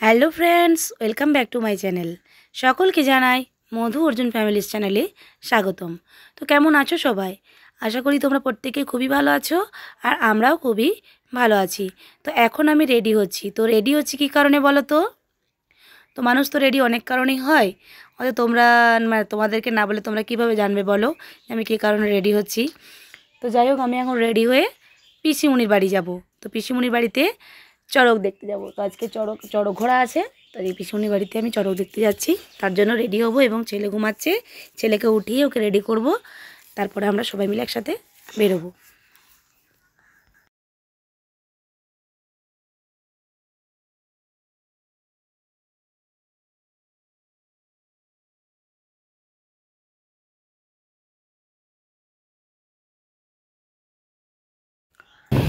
Hello friends, welcome back to my channel. সকলকে জানাই মধু Arjun families চ্যানেলে স্বাগতম। তো কেমন আছো সবাই? আশা করি তোমরা প্রত্যেকেই খুবই ভালো আছো, আর আমরাও খুবই ভালো আছি। তো এখন আমি রেডি হচ্ছি। তো রেডি হচ্ছি কী কারণে বলো তো? তো মানুষ তো রেডি অনেক কারণেই হয়, হয়তো তোমরা তোমাদেরকে না বলে তোমরা কিভাবে জানবে বলো আমি কী কারণে রেডি হচ্ছি। তো যাই হোক, আমি এখন রেডি হয়ে পিসিমণির বাড়ি যাব। তো পিসিমণির বাড়িতে চড়ক দেখতে যাব। তো আজকে চড়ক ঘোড়া আছে, তো এই পিসিমণির বাড়িতে আমি চড়ক দেখতে যাচ্ছি। তার জন্য রেডি হব, এবং ছেলে ঘুমাচ্ছে, ছেলেকে উঠিয়ে ওকে রেডি করব, তারপরে আমরা সবাই মিলে একসাথে বেরোবো।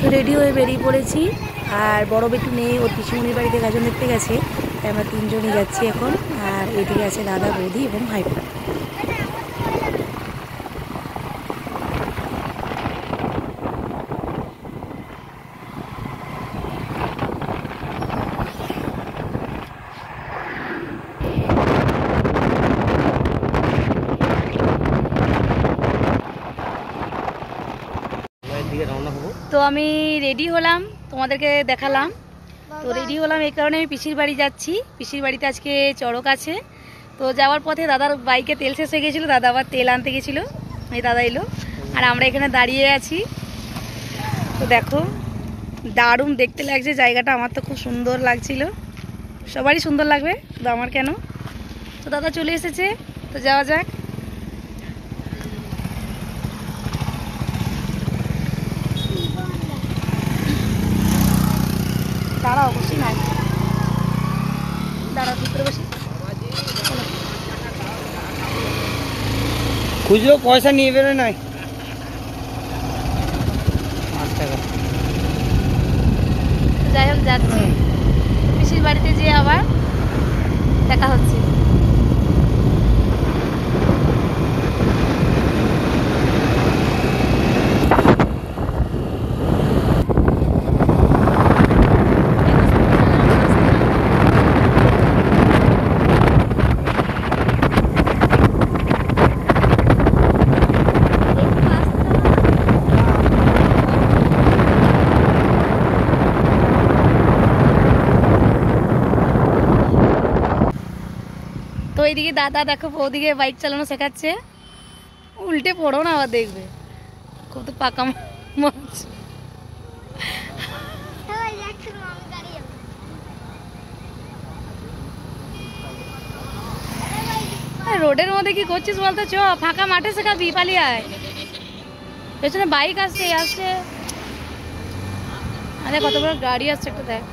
তো রেডি হয়ে বেরিয়ে পড়েছি, আর বড় বেটু নেই, ওর পিসিমণির বাড়িতে গাজন দেখতে গেছে, তাই আমরা তিনজনই যাচ্ছি এখন। আর এদিকে আছে দাদা, বৌদি এবং ভাইপো। তো আমি রেডি হলাম, তোমাদেরকে দেখালাম। তো রেডি হলাম এই কারণে, আমি পিসির বাড়ি যাচ্ছি। পিসির বাড়িতে আজকে চড়ক আছে। তো যাওয়ার পথে দাদার বাইকে তেল শেষ হয়ে গেছিলো, দাদা আবার তেল আনতে গেছিলো। এই দাদা এলো, আর আমরা এখানে দাঁড়িয়ে আছি। তো দেখো, দারুণ দেখতে লাগছে জায়গাটা, আমার তো খুব সুন্দর লাগছিল। সবারই সুন্দর লাগবে, তো আমার কেন। তো দাদা চলে এসেছে, তো যাওয়া যাক। দাঁড়াও, বসি নাই, দাঁড়াও, ভিতরে বসি। খুচরো পয়সা নিয়ে বেরো নাই, 5 টাকা। যাই হোক, যাচ্ছি পিসির বাড়িতে, যেয়ে আবার দেখা হচ্ছে। তো এইদিকে দাদা দেখো, ওদিকে বাইক চালানো শেখাচ্ছে। উল্টে পড়ো না, আবার দেখবে, খুব তো পাকা মাছ। রোডের মধ্যে কি করছিস বলতো? চ ফাঁকা মাঠে শেখাবি, পালিয়ে আয়। পেছনে বাইক আসছে আসছে, আরে কত বড় গাড়ি আসছে একটা দেখ।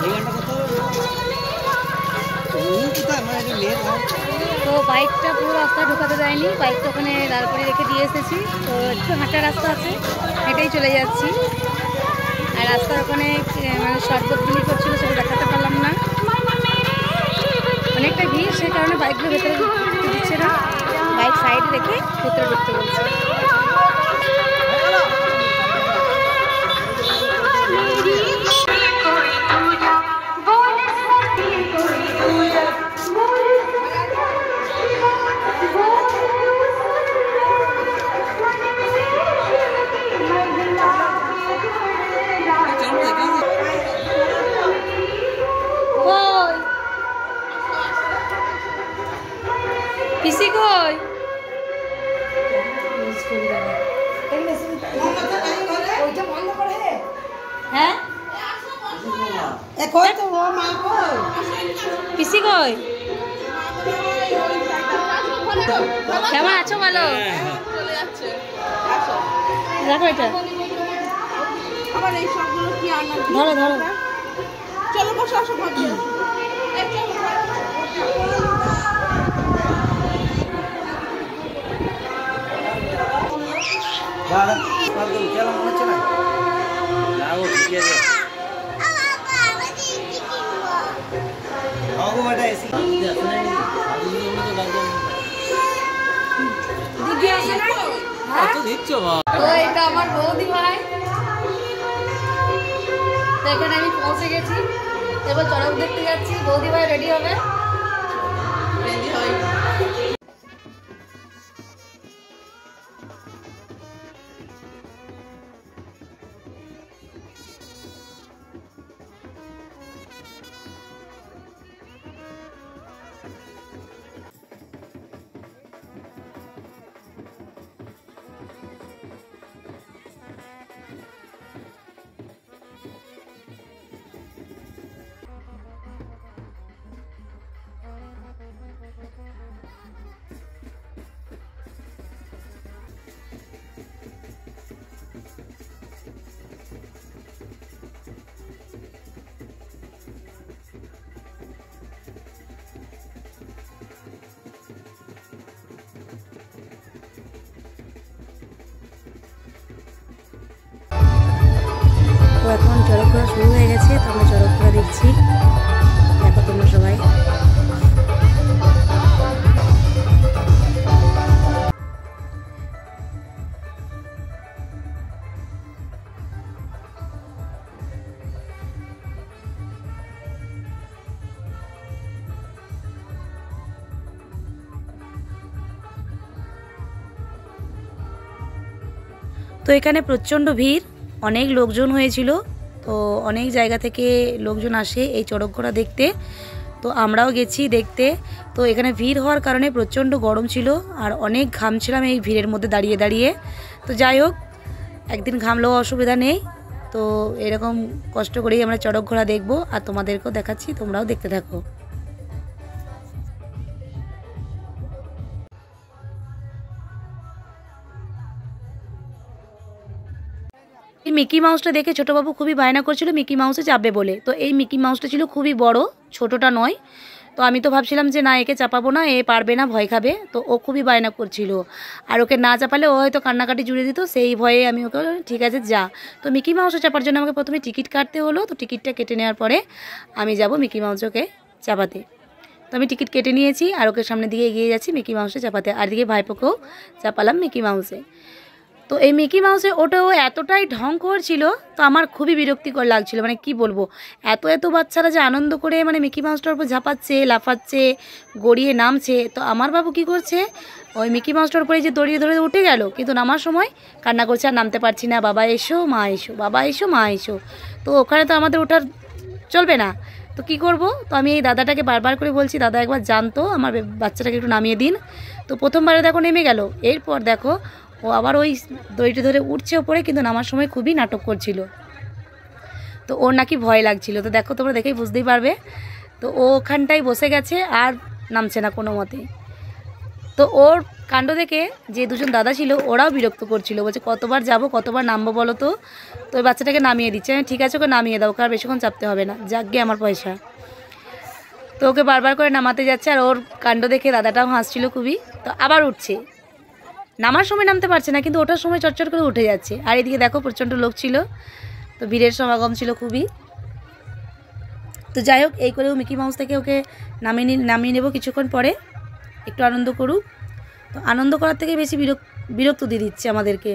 এই তো দেখো, তো বাইকটা পুরো রাস্তায় ঢোকাতে দেয়নি, বাইকটা ওখানে দাঁড় করে রেখে দিয়ে এসেছি। তো একটু হাঁটা রাস্তা আছে, হেঁটেই চলে যাচ্ছি। আর রাস্তার ওখানে মানে শরবতগুলি করছিল, সেটা দেখাতে পারলাম না, অনেকটা ভিড়, সেই কারণে বাইকগুলো ভেতরে ঢুকতে দিচ্ছে না, বাইক সাইডে রেখে ভেতরে ঢুকতে বলছে। পিসি কই? হ্যাঁ পিসি কই কেমন আছো বলো দেখো এটা ধরো ধরো চলো বসো আসো কেমন মনে হচ্ছে না ঠিক আছে তো এটা আমার বৌদি ভাই তো এখানে আমি পৌঁছে গেছি এবার চড়ক দেখতে যাচ্ছি বৌদি ভাই রেডি হবে তো এখন চড়ক ঘোরা শুরু হয়ে গেছে তো আমরা চড়ক ঘোরা দেখছি দেখো তোমরা সবাই তো এখানে প্রচণ্ড ভিড় অনেক লোকজন হয়েছিল তো অনেক জায়গা থেকে লোকজন আসে এই চড়ক ঘোড়া দেখতে তো আমরাও গেছি দেখতে তো এখানে ভিড় হওয়ার কারণে প্রচণ্ড গরম ছিল আর অনেক ঘামছিলাম এই ভিড়ের মধ্যে দাঁড়িয়ে দাঁড়িয়ে তো যাই হোক একদিন ঘামলেও অসুবিধা নেই তো এরকম কষ্ট করেই আমরা চড়ক ঘোড়া দেখবো আর তোমাদেরকেও দেখাচ্ছি তোমরাও দেখতে থাকো এই মিকি মাউসটা দেখে ছোটো বাবু খুবই বায়না করছিল মিকি মাউসে চাপবে বলে তো এই মিকি মাউসটা ছিল খুবই বড় ছোটোটা নয় তো আমি তো ভাবছিলাম যে না একে চাপাবো না এ পারবে না ভয় খাবে তো ও খুবই বায়না করছিল আর ওকে না চাপালে ও হয়তো কান্নাকাটি জুড়ে দিত সেই ভয়ে আমি ওকে ঠিক আছে যা তো মিকি মাউসে চাপার জন্য আমাকে প্রথমে টিকিট কাটতে হলো তো টিকিটটা কেটে নেওয়ার পরে আমি যাব মিকি মাউসকে চাপাতে তো আমি টিকিট কেটে নিয়েছি আর ওকে সামনে দিকে এগিয়ে যাচ্ছি মিকি মাউসে চাপাতে আর দিকে ভাইপোকেও চাপালাম মিকি মাউসে তো এই মিকি মাউসে ওটাও এতটাই ঢং করছিল তো আমার খুবই বিরক্তিকর লাগছিল মানে কি বলবো এত বাচ্চারা যে আনন্দ করে মানে মিকি মাউসটার উপর ঝাঁপাচ্ছে লাফাচ্ছে গড়িয়ে নামছে তো আমার বাবু কি করছে ওই মিকি মাউসটার উপরে যে দড়িয়ে ধরে উঠে গেল কিন্তু নামার সময় কান্না করছে আর নামতে পারছি না বাবা এসো মা এসো বাবা এসো মা এসো তো ওখানে তো আমাদের ওঠার চলবে না তো কি করব তো আমি এই দাদাটাকে বারবার করে বলছি দাদা একবার জানতো আমার বাচ্চাটাকে একটু নামিয়ে দিন তো প্রথমবারে দেখো নেমে গেল এরপর দেখো ও আবার ওই দড়িটা ধরে উঠছে ওপরে কিন্তু নামার সময় খুবই নাটক করছিল তো ওর নাকি ভয় লাগছিল তো দেখো তোমরা দেখেই বুঝতেই পারবে তো ও ওখানটাই বসে গেছে আর নামছে না কোনো মতে তো ওর কাণ্ড দেখে যে দুজন দাদা ছিল ওরাও বিরক্ত করছিল বলছে কতবার যাব কতবার নামবো বলো তো ওই বাচ্চাটাকে নামিয়ে দিচ্ছে আমি ঠিক আছে ওকে নামিয়ে দাও ওকে আর বেশিক্ষণ চাপতে হবে না যাক গিয়ে আমার পয়সা তো ওকে বারবার করে নামাতে যাচ্ছে আর ওর কাণ্ড দেখে দাদাটাও হাসছিল খুবই তো আবার উঠছে নামার সময় নামতে পারছে না কিন্তু ওঠার সময় চটচট করে উঠে যাচ্ছে আর এদিকে দেখো প্রচণ্ড লোক ছিল তো ভিড়ের সমাগম ছিল খুবই তো যাই হোক এই করেও মিকি মাউস থেকে ওকে নামিয়ে নেব কিছুক্ষণ পরে একটু আনন্দ করুক তো আনন্দ করার থেকে বেশি বিরক্ত দিয়ে দিচ্ছে আমাদেরকে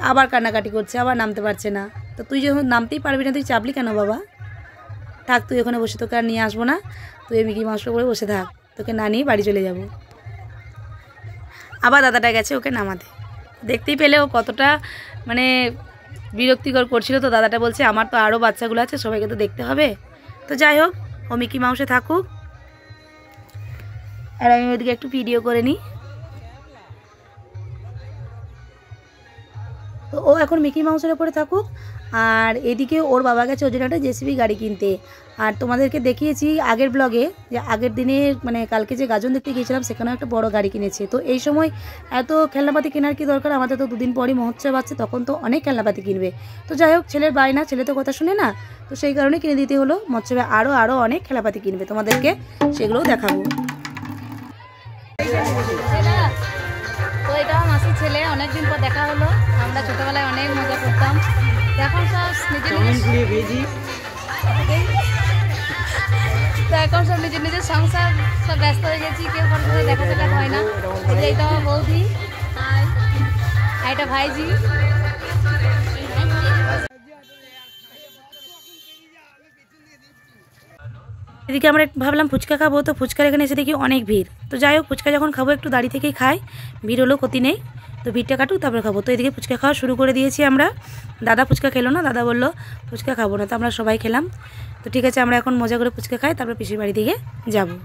আবার কান্নাকাটি করছে আবার নামতে পারছে না তো তুই যখন নামতেই পারবি না তুই চাপলি কেন বাবা থাক তুই ওখানে বসে তোকে আর নিয়ে আসবো না তুই মিকি মাউসটা করে বসে থাক তোকে না নিয়ে বাড়ি চলে যাব আবার দাদাটা গেছে ওকে নামাতে দেখতেই পেলে ও কতটা মানে বিরক্তিকর করছিল তো দাদাটা বলছে আমার তো আরও বাচ্চাগুলো আছে সবাইকে তো দেখতে হবে তো যাই হোক ও মিকি মাউসে থাকুক আর আমি ওইদিকে একটু ভিডিও করে নিই তো ও এখন মিকি মাউসের ওপরে থাকুক আর এদিকে ওর বাবা গেছে ওর জন্য একটা জেসিবি গাড়ি কিনতে। আর তোমাদেরকে দেখিয়েছি আগের ব্লগে যে আগের দিনে মানে কালকে যে গাজন দেখতে গিয়েছিলাম সেখানেও একটা বড় গাড়ি কিনেছে। তো এই সময় এত খেলনাপাতি কেনার কি দরকার, আমাদের তো দুদিন পরই মহোৎসব আছে, তখন তো অনেক খেলনাপাতি কিনবে। তো যাই হোক, ছেলের বায়না, ছেলে তো কথা শুনে না, তো সেই কারণে কিনে দিতে হলো। মহোৎসবে আরও অনেক খেলনাপাতি কিনবে, তোমাদেরকে সেগুলোও দেখাবো। তো এটা আমার মাসির ছেলে, অনেকদিন পর দেখা হলো। আমরা ছোটবেলায় অনেক মজা করতাম, এখন সব নিজের নিজের সংসার সব ব্যস্ত হয়ে গেছি, কেউ কারোর সাথে দেখা সাক্ষাৎ হয় না। এইটা আমার বৌদি আর এটা ভাইজি। এদিকে আমরা ভাবলাম ফুচকা খাবো, তো ফুচকার এখানে এসে দেখি অনেক ভিড়। তো যাই হোক, ফুচকা যখন খাবো একটু দাঁড়িয়ে থেকেই খাই, ভিড় হলো ক্ষতি নেই, তো ভিড়টা কাটুক তারপরে খাবো। তো এদিকে ফুচকা খাওয়া শুরু করে দিয়েছি আমরা। দাদা ফুচকা খেলো না, দাদা বললো ফুচকা খাবো না, তো আমরা সবাই খেলাম। তো ঠিক আছে, আমরা এখন মজা করে ফুচকা খাই, তারপর পিসির বাড়ি দিকে যাবো।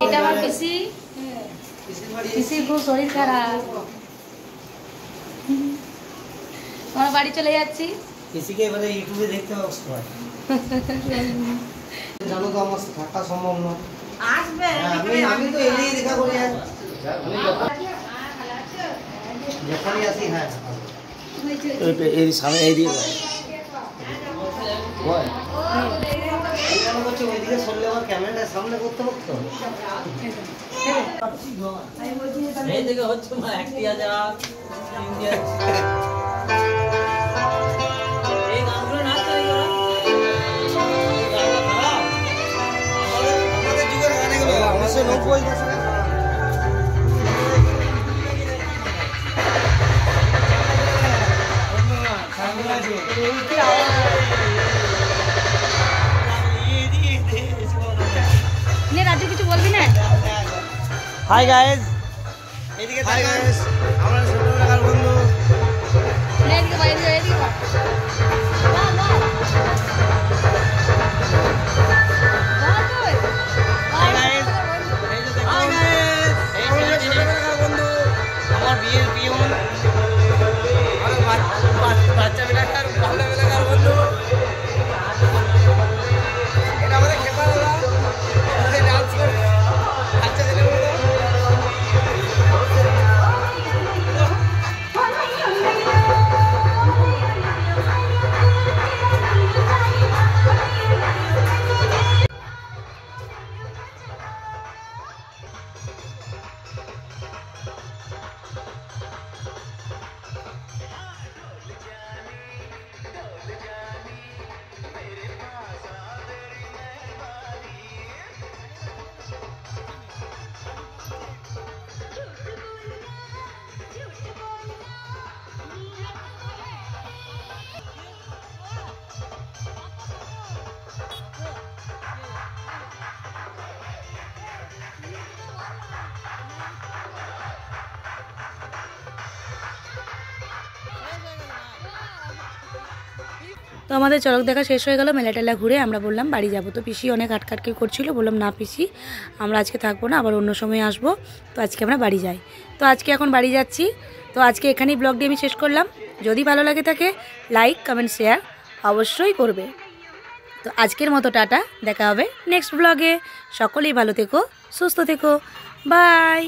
এটা আমার পিসি, পিসির খুব শরীর খারাপ, আমার বাড়ি চলে যাচ্ছি। পিসিকে এবারে ইউটিউবে দেখতে হবে, জানো তো আমার থাকা সম্ভব নয়। আসবে, আমি তো এলেই দেখা করি, যখনই আসি। হ্যাঁ, এই সামনে এই দিকে ওইদিকে সরলে আমার ক্যামেরাটা সামনে করতে হতো। এই দিকে হচ্ছে এই গানগুলো না আমাদের যুগের গানগুলো 1990 রাজু কিছু বলবি না? হাই গাইস, এদিকে হাই গাইস, আমরা ছোটবেলাকার বন্ধু। এদিকে বাইরে এদিকে বা হাই গাইস, এই যে দেখো হাই গাইস, আমরা ছোটবেলাকার বন্ধু, আমার বিয়ের পিয়ন, আমার বাচ্চা বেলাকার ভালো বেলাকার বন্ধু। এটা আমাদের খেপা দাদা, আমাদের ডান্স করে বাচ্চা ছেলেগুলো। তো আমাদের চড়ক দেখা শেষ হয়ে গেল, মেলা টেলা ঘুরে আমরা বললাম বাড়ি যাব। তো পিসি অনেক আটকাটকি করছিল, বললাম না পিসি আমরা আজকে থাকবো না, আবার অন্য সময় আসবো, তো আজকে আমরা বাড়ি যাই। তো আজকে এখন বাড়ি যাচ্ছি। তো আজকে এখানেই ব্লগটি আমি শেষ করলাম। যদি ভালো লাগে থাকে লাইক কমেন্ট শেয়ার অবশ্যই করবে। তো আজকের মতো টাটা, দেখা হবে নেক্সট ব্লগে। সকলেই ভালো থেকো, সুস্থ থেকো, বাই।